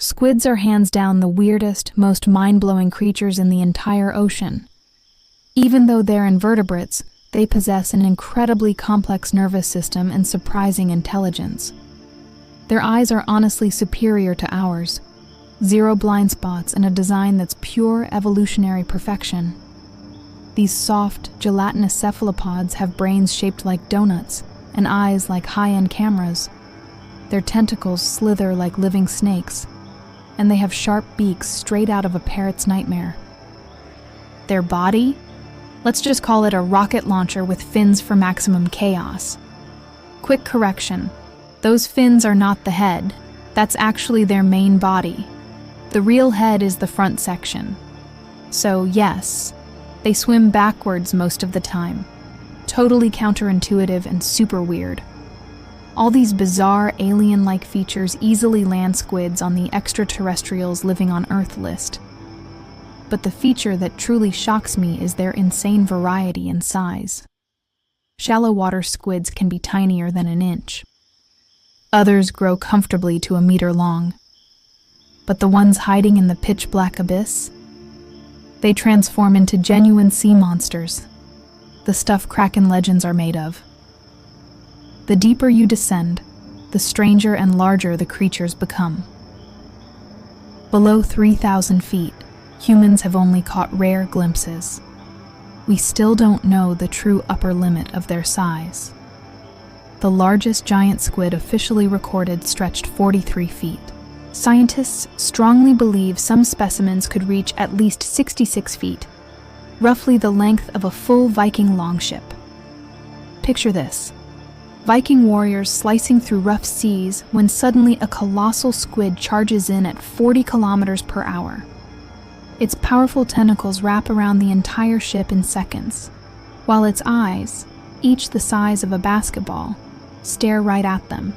Squids are hands down the weirdest, most mind-blowing creatures in the entire ocean. Even though they're invertebrates, they possess an incredibly complex nervous system and surprising intelligence. Their eyes are honestly superior to ours. 0 blind spots and a design that's pure evolutionary perfection. These soft, gelatinous cephalopods have brains shaped like donuts and eyes like high-end cameras. Their tentacles slither like living snakes, and they have sharp beaks straight out of a parrot's nightmare. Their body? Let's just call it a rocket launcher with fins for maximum chaos. Quick correction. Those fins are not the head. That's actually their main body. The real head is the front section. So yes, they swim backwards most of the time. Totally counterintuitive and super weird. All these bizarre alien-like features easily land squids on the extraterrestrials living on Earth list. But the feature that truly shocks me is their insane variety and size. Shallow water squids can be tinier than an inch. Others grow comfortably to a meter long. But the ones hiding in the pitch-black abyss? They transform into genuine sea monsters, the stuff Kraken legends are made of. The deeper you descend, the stranger and larger the creatures become. Below 3,000 feet, humans have only caught rare glimpses. We still don't know the true upper limit of their size. The largest giant squid officially recorded stretched 43 feet. Scientists strongly believe some specimens could reach at least 66 feet, roughly the length of a full Viking longship. Picture this: Viking warriors slicing through rough seas when suddenly a colossal squid charges in at 40 kilometers per hour. Its powerful tentacles wrap around the entire ship in seconds, while its eyes, each the size of a basketball, stare right at them.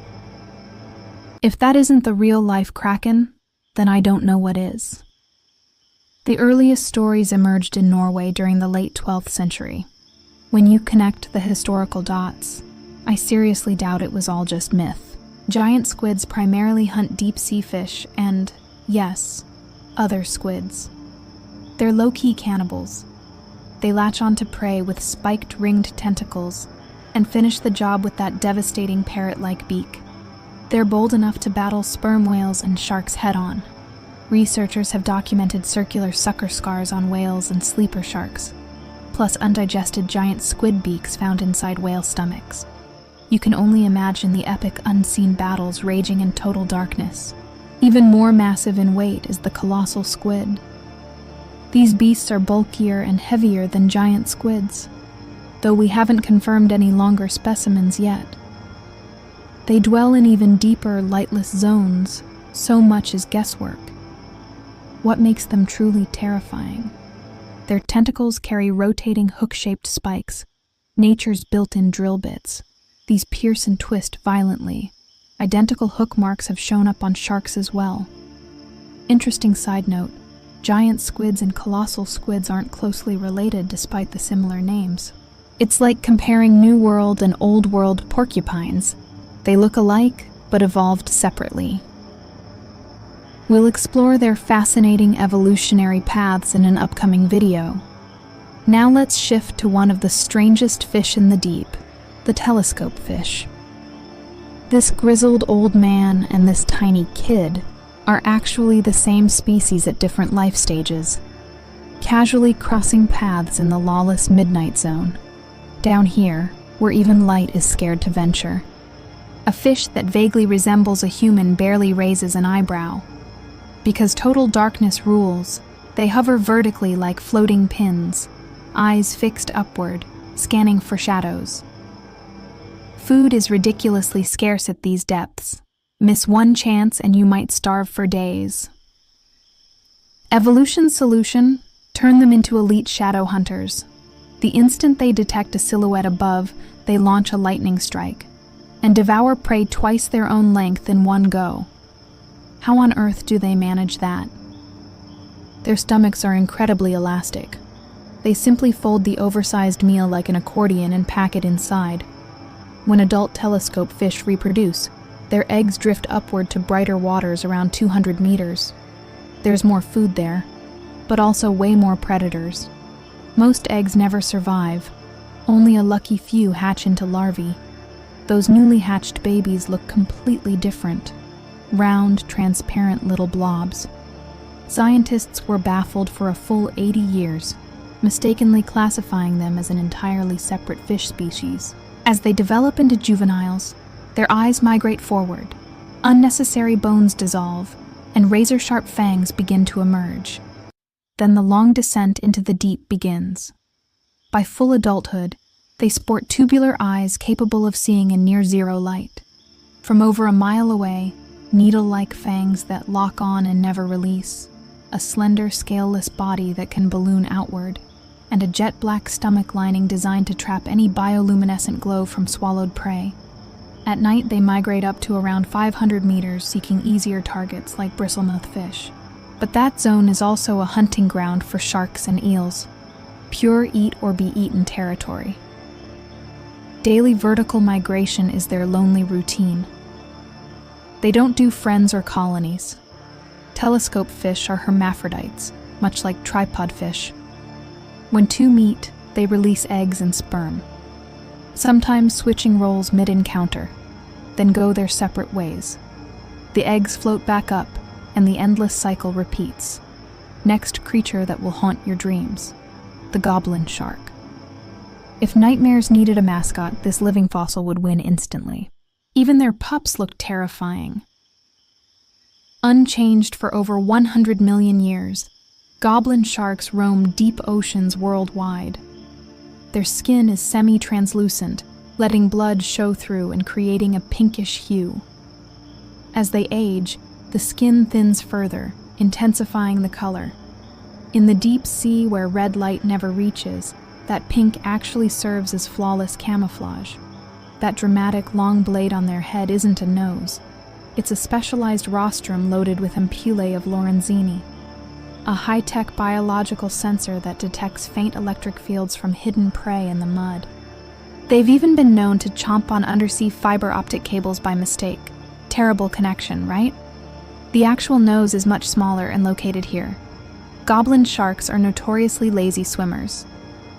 If that isn't the real-life Kraken, then I don't know what is. The earliest stories emerged in Norway during the late 12th century. When you connect the historical dots, I seriously doubt it was all just myth. Giant squids primarily hunt deep-sea fish and, yes, other squids. They're low-key cannibals. They latch onto prey with spiked ringed tentacles and finish the job with that devastating parrot-like beak. They're bold enough to battle sperm whales and sharks head-on. Researchers have documented circular sucker scars on whales and sleeper sharks, plus undigested giant squid beaks found inside whale stomachs. You can only imagine the epic unseen battles raging in total darkness. Even more massive in weight is the colossal squid. These beasts are bulkier and heavier than giant squids, though we haven't confirmed any longer specimens yet. They dwell in even deeper, lightless zones. So much is guesswork. What makes them truly terrifying? Their tentacles carry rotating hook-shaped spikes, nature's built-in drill bits. These pierce and twist violently. Identical hook marks have shown up on sharks as well. Interesting side note, giant squids and colossal squids aren't closely related despite the similar names. It's like comparing New World and Old World porcupines. They look alike, but evolved separately. We'll explore their fascinating evolutionary paths in an upcoming video. Now let's shift to one of the strangest fish in the deep, the telescope fish. This grizzled old man and this tiny kid are actually the same species at different life stages, casually crossing paths in the lawless midnight zone. Down here, where even light is scared to venture. A fish that vaguely resembles a human barely raises an eyebrow. Because total darkness rules, they hover vertically like floating pins, eyes fixed upward, scanning for shadows. Food is ridiculously scarce at these depths. Miss one chance and you might starve for days. Evolution's solution? Turn them into elite shadow hunters. The instant they detect a silhouette above, they launch a lightning strike and devour prey twice their own length in one go. How on earth do they manage that? Their stomachs are incredibly elastic. They simply fold the oversized meal like an accordion and pack it inside. When adult telescope fish reproduce, Their eggs drift upward to brighter waters around 200 meters. There's more food there, but also way more predators. Most eggs never survive. Only a lucky few hatch into larvae. Those newly hatched babies look completely different. Round, transparent little blobs. Scientists were baffled for a full 80 years, mistakenly classifying them as an entirely separate fish species. As they develop into juveniles, their eyes migrate forward, unnecessary bones dissolve, and razor-sharp fangs begin to emerge. Then the long descent into the deep begins. By full adulthood, they sport tubular eyes capable of seeing in near-zero light. From over a mile away, needle-like fangs that lock on and never release, a slender, scaleless body that can balloon outward, and a jet-black stomach lining designed to trap any bioluminescent glow from swallowed prey. At night, they migrate up to around 500 meters, seeking easier targets like bristlemouth fish. But that zone is also a hunting ground for sharks and eels. Pure eat-or-be-eaten territory. Daily vertical migration is their lonely routine. They don't do friends or colonies. Telescope fish are hermaphrodites, much like tripod fish. When two meet, they release eggs and sperm, sometimes switching roles mid-encounter, then go their separate ways. The eggs float back up, and the endless cycle repeats. Next creature that will haunt your dreams, the goblin shark. If nightmares needed a mascot, this living fossil would win instantly. Even their pups look terrifying. Unchanged for over 100 million years, goblin sharks roam deep oceans worldwide. Their skin is semi-translucent, letting blood show through and creating a pinkish hue. As they age, the skin thins further, intensifying the color. In the deep sea where red light never reaches, that pink actually serves as flawless camouflage. That dramatic long blade on their head isn't a nose. It's a specialized rostrum loaded with ampullae of Lorenzini, a high-tech biological sensor that detects faint electric fields from hidden prey in the mud. They've even been known to chomp on undersea fiber optic cables by mistake. Terrible connection, right? The actual nose is much smaller and located here. Goblin sharks are notoriously lazy swimmers,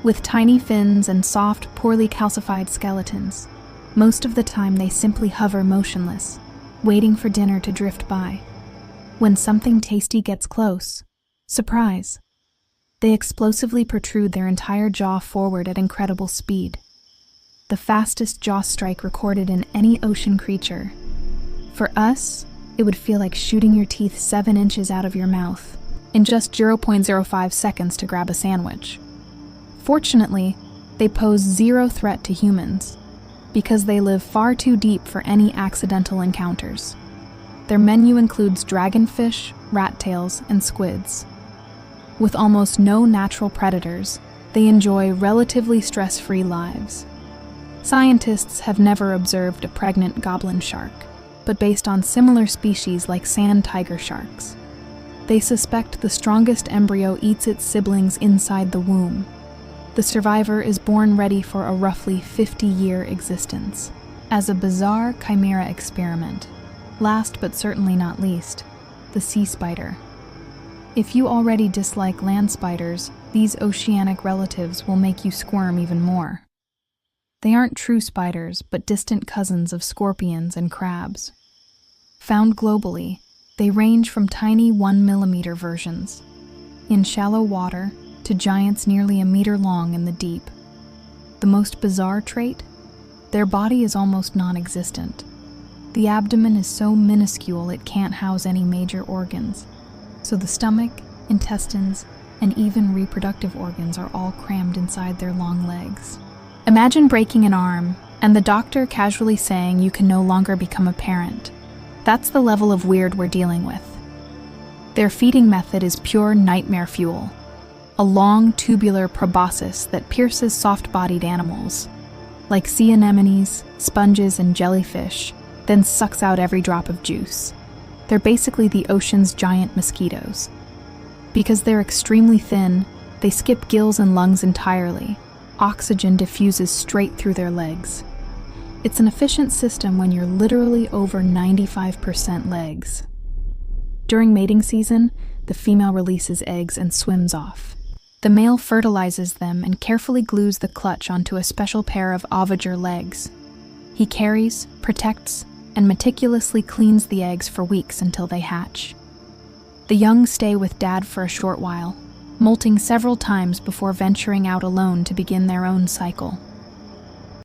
with tiny fins and soft, poorly calcified skeletons. Most of the time they simply hover motionless, waiting for dinner to drift by. When something tasty gets close, surprise! They explosively protrude their entire jaw forward at incredible speed. The fastest jaw strike recorded in any ocean creature. For us, it would feel like shooting your teeth 7 inches out of your mouth in just 0.05 seconds to grab a sandwich. Fortunately, they pose zero threat to humans, because they live far too deep for any accidental encounters. Their menu includes dragonfish, rat tails, and squids. With almost no natural predators, they enjoy relatively stress-free lives. Scientists have never observed a pregnant goblin shark, but based on similar species like sand tiger sharks, they suspect the strongest embryo eats its siblings inside the womb. The survivor is born ready for a roughly 50-year existence. As a bizarre chimera experiment, last but certainly not least, the sea spider. If you already dislike land spiders, these oceanic relatives will make you squirm even more. They aren't true spiders, but distant cousins of scorpions and crabs. Found globally, they range from tiny 1-millimeter versions in shallow water to giants nearly a meter long in the deep. The most bizarre trait? Their body is almost non-existent. The abdomen is so minuscule it can't house any major organs, so the stomach, intestines, and even reproductive organs are all crammed inside their long legs. Imagine breaking an arm, and the doctor casually saying you can no longer become a parent. That's the level of weird we're dealing with. Their feeding method is pure nightmare fuel, a long tubular proboscis that pierces soft-bodied animals, like sea anemones, sponges, and jellyfish, then sucks out every drop of juice. They're basically the ocean's giant mosquitoes. Because they're extremely thin, they skip gills and lungs entirely. Oxygen diffuses straight through their legs. It's an efficient system when you're literally over 95% legs. During mating season, the female releases eggs and swims off. The male fertilizes them and carefully glues the clutch onto a special pair of oviger legs. He carries, protects, and meticulously cleans the eggs for weeks until they hatch. The young stay with dad for a short while, molting several times before venturing out alone to begin their own cycle.